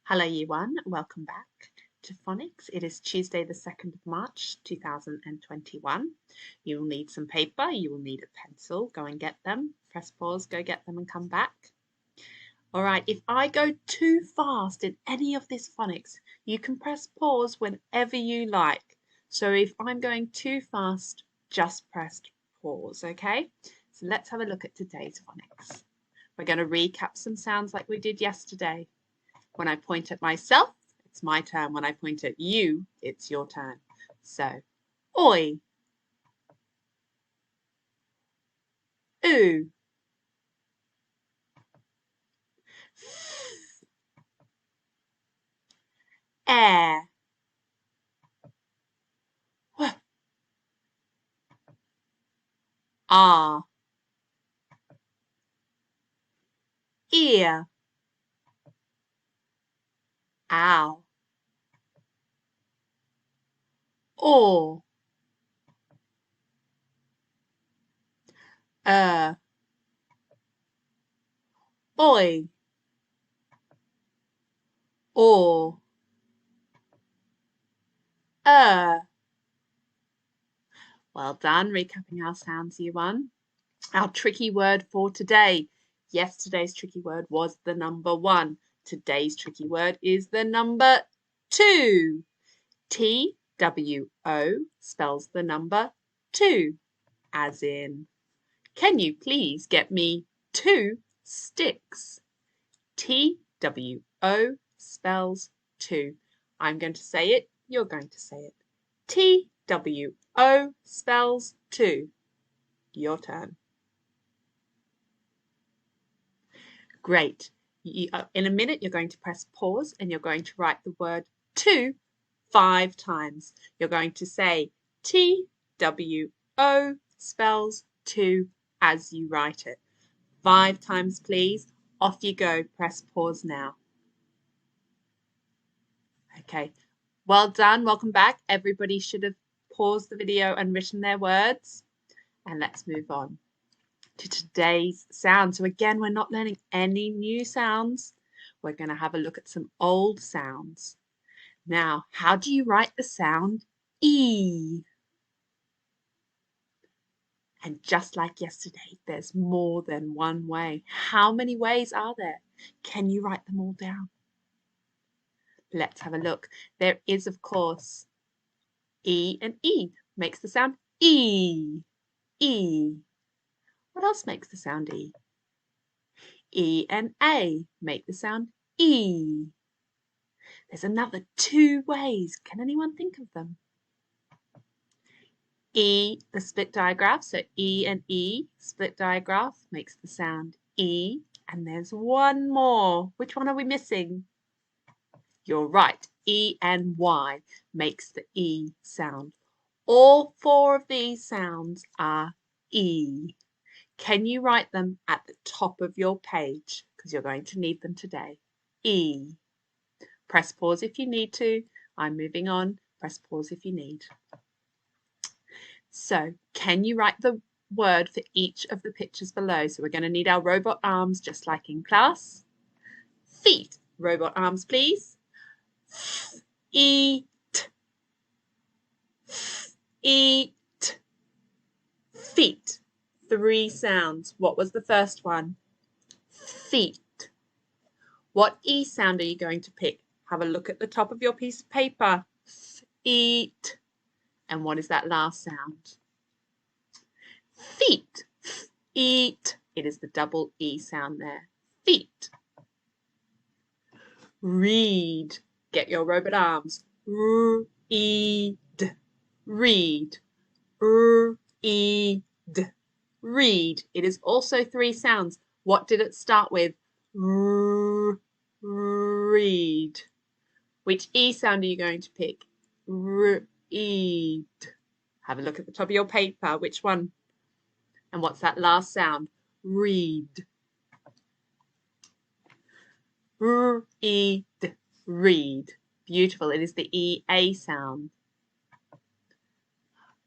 Hello Year 1, welcome back to Phonics. It is Tuesday the 2nd of March 2021. You will need some paper, you will need a pencil, go and get them, press pause, go get them and come back. Alright, if I go too fast in any of this phonics, you can press pause whenever you like. So if I'm going too fast, just press pause, okay? So let's have a look at today's phonics. We're going to recap some sounds like we did yesterday. When I point at myself, it's my turn. When I point at you, it's your turn. So, oi, oo, air, wh, ah, ear, ow, or, oi, or, Well done, recapping our sounds, Year 1. Our tricky word for today. Yesterday's tricky word was the number 1. Today's tricky word is the number 2. T-W-O spells the number 2, as in, can you please get me 2 sticks? T-W-O spells 2. I'm going to say it, you're going to say it. T-W-O spells 2. Your turn. Great. In a minute, you're going to press pause and you're going to write the word 2 5 times. You're going to say T-W-O spells 2 as you write it. 5 times, please. Off you go. Press pause now. Okay. Well done. Welcome back. Everybody should have paused the video and written their words. And let's move on to today's sound. So again, we're not learning any new sounds. We're going to have a look at some old sounds. Now, how do you write the sound E? And just like yesterday, there's more than one way. How many ways are there? Can you write them all down? Let's have a look. There is, of course, E and E makes the sound E. E. What else makes the sound E? E and A make the sound E. There's another 2 ways. Can anyone think of them? E, the split digraph, so E and E, split digraph, makes the sound E. And there's one more. Which one are we missing? You're right. E and Y makes the E sound. All 4 of these sounds are E. Can you write them at the top of your page? Because you're going to need them today. E. Press pause if you need to. I'm moving on. Press pause if you need. So, can you write the word for each of the pictures below? So we're going to need our robot arms just like in class. Feet. Robot arms, please. Eat. Eat. Feet. 3 sounds. What was the first one? Feet. What E sound are you going to pick? Have a look at the top of your piece of paper. Eat. And what is that last sound? Feet. Eat. It is the double E sound there. Feet. Read. Get your robot arms. Read. Read. Read. Read. It is also 3 sounds. What did it start with? Read. Which E sound are you going to pick? Read. Have a look at the top of your paper. Which one? And what's that last sound? Read. Read. Read. Beautiful. It is the E-A sound.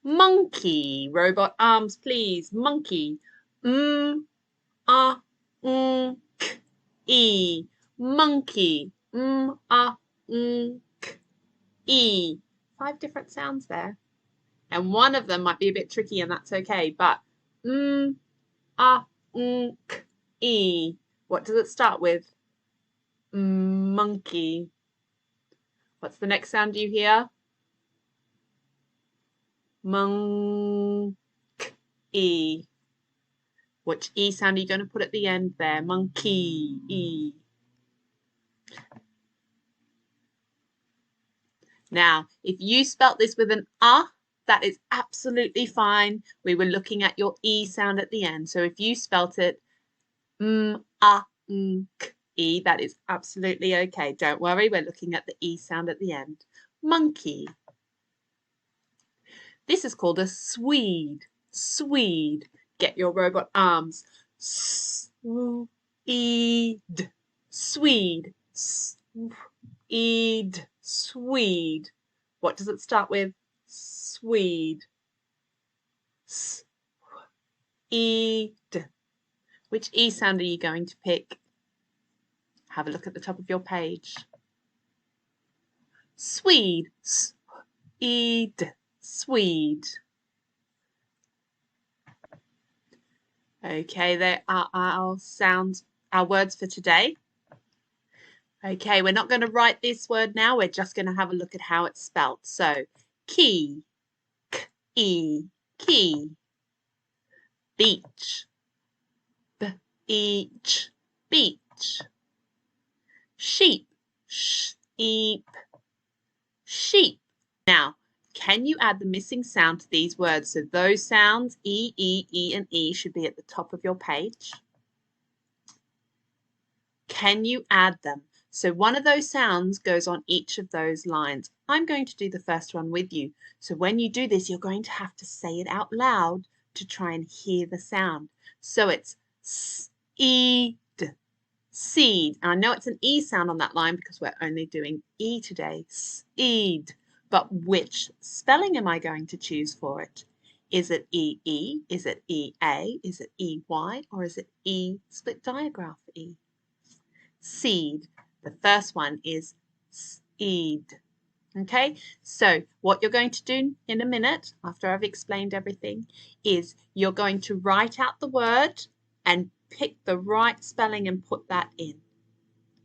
Monkey. Robot arms, please. Monkey. E. Monkey. K, E. 5 different sounds there. And one of them might be a bit tricky, and that's okay. But k, E. What does it start with? Monkey. What's the next sound you hear? Monkey. Which E sound are you going to put at the end there? Monkey. E. Now, if you spelt this with an that is absolutely fine. We were looking at your E sound at the end. So if you spelt it E, that is absolutely okay. Don't worry, we're looking at the E sound at the end. Monkey. This is called a swede. Swede. Get your robot arms. Swede. Swede. Swede. Swede. What does it start with? Swede. Swede. Which E sound are you going to pick? Have a look at the top of your page. Swede. Swede. Swede. Okay, there are our sounds, our words for today. Okay, we're not going to write this word now. We're just going to have a look at how it's spelled. So, key, k-e, key. Beach, b-each, beach. Sheep, sheep, sheep. Now, can you add the missing sound to these words? So those sounds, E, E, E, and E, should be at the top of your page. Can you add them? So one of those sounds goes on each of those lines. I'm going to do the first one with you. So when you do this, you're going to have to say it out loud to try and hear the sound. So it's seed, seed. And I know it's an E sound on that line because we're only doing E today. Seed. But which spelling am I going to choose for it? Is it E-E? Is it E-A? Is it E-Y? Or is it E split diagraph E? Seed. The first one is seed. Okay, so what you're going to do in a minute, after I've explained everything, is you're going to write out the word and pick the right spelling and put that in.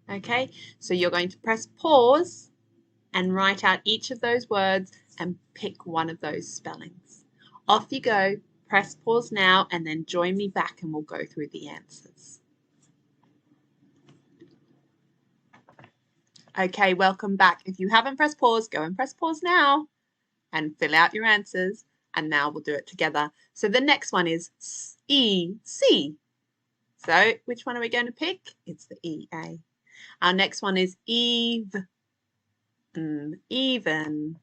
Okay, so you're going to press pause and write out each of those words and pick one of those spellings. Off you go, press pause now, and then join me back and we'll go through the answers. Okay, welcome back. If you haven't pressed pause, go and press pause now and fill out your answers. And now we'll do it together. So the next one is E, C. So which one are we going to pick? It's the E-A. Our next one is Eve, even.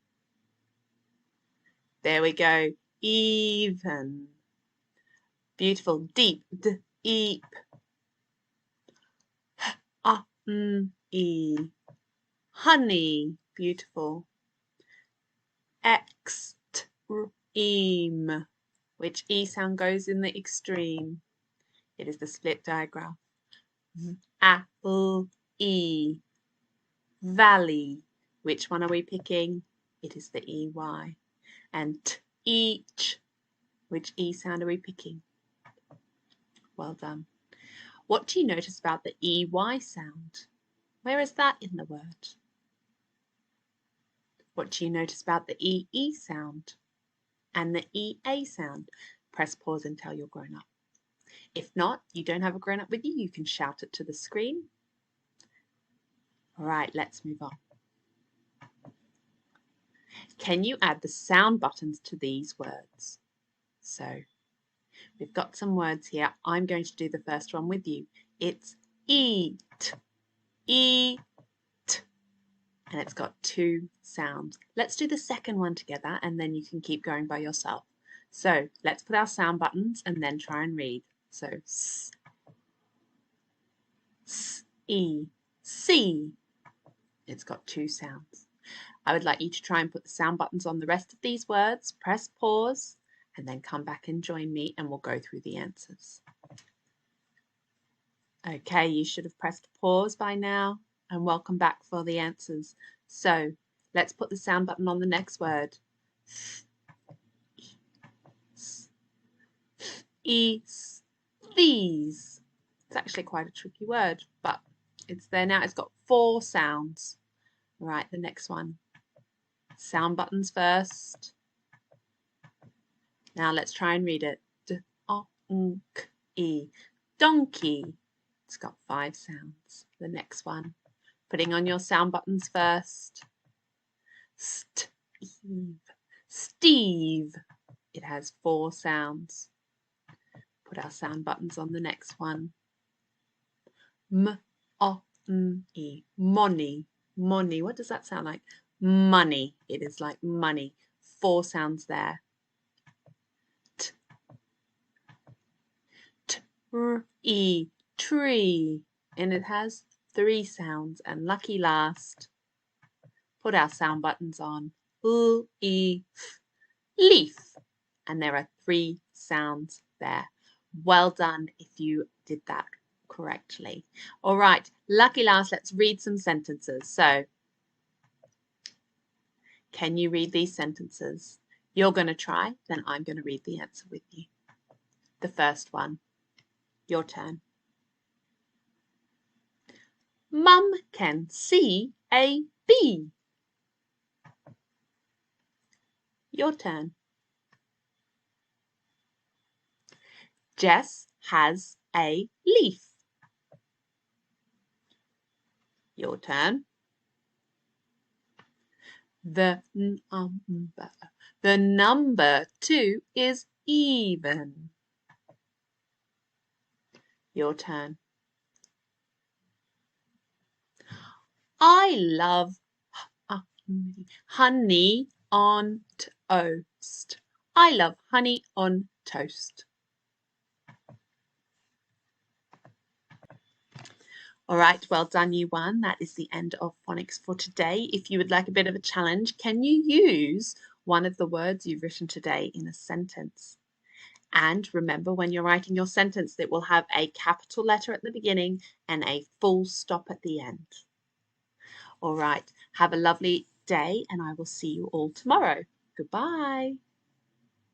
There we go, even. Beautiful, deep, deep. E. Honey, beautiful. Extreme. Which E sound goes in the extreme? It is the split diagraph. Apple, E. Valley. Which one are we picking? It is the EY. And each. Which E sound are we picking? Well done. What do you notice about the EY sound? Where is that in the word? What do you notice about the EE sound and the EA sound? Press pause until you're grown up. If not, you don't have a grown up with you, you can shout it to the screen. All right, let's move on. Can you add the sound buttons to these words? So we've got some words here. I'm going to do the first one with you. It's eat, eat. And it's got 2 sounds. Let's do the second one together and then you can keep going by yourself. So let's put our sound buttons and then try and read. So s, e, see. It's got 2 sounds. I would like you to try and put the sound buttons on the rest of these words. Press pause and then come back and join me and we'll go through the answers. Okay, you should have pressed pause by now and welcome back for the answers. So let's put the sound button on the next word. These. It's actually quite a tricky word, but it's there now. It's got 4 sounds. Right, the next one. Sound buttons first. Now let's try and read it. D-o-n-k-e. Donkey. It's got 5 sounds. The next one. Putting on your sound buttons first. Steve. Steve. It has 4 sounds. Put our sound buttons on the next one. M-o-n-e. Money. Money. What does that sound like? Money. It is like money. 4 sounds there. T-r-e. Tree. And it has 3 sounds. And lucky last. Put our sound buttons on. L-e. Leaf. And there are 3 sounds there. Well done if you did that correctly. All right, lucky last, let's read some sentences. So, can you read these sentences? You're going to try, then I'm going to read the answer with you. The first one, your turn. Mum can see a bee. Your turn. Jess has a leaf. Your turn. The number 2 is even. Your turn. I love honey on toast. I love honey on toast. All right, well done, you won. That is the end of phonics for today. If you would like a bit of a challenge, can you use one of the words you've written today in a sentence? And remember, when you're writing your sentence, it will have a capital letter at the beginning and a full stop at the end. All right, have a lovely day, and I will see you all tomorrow. Goodbye.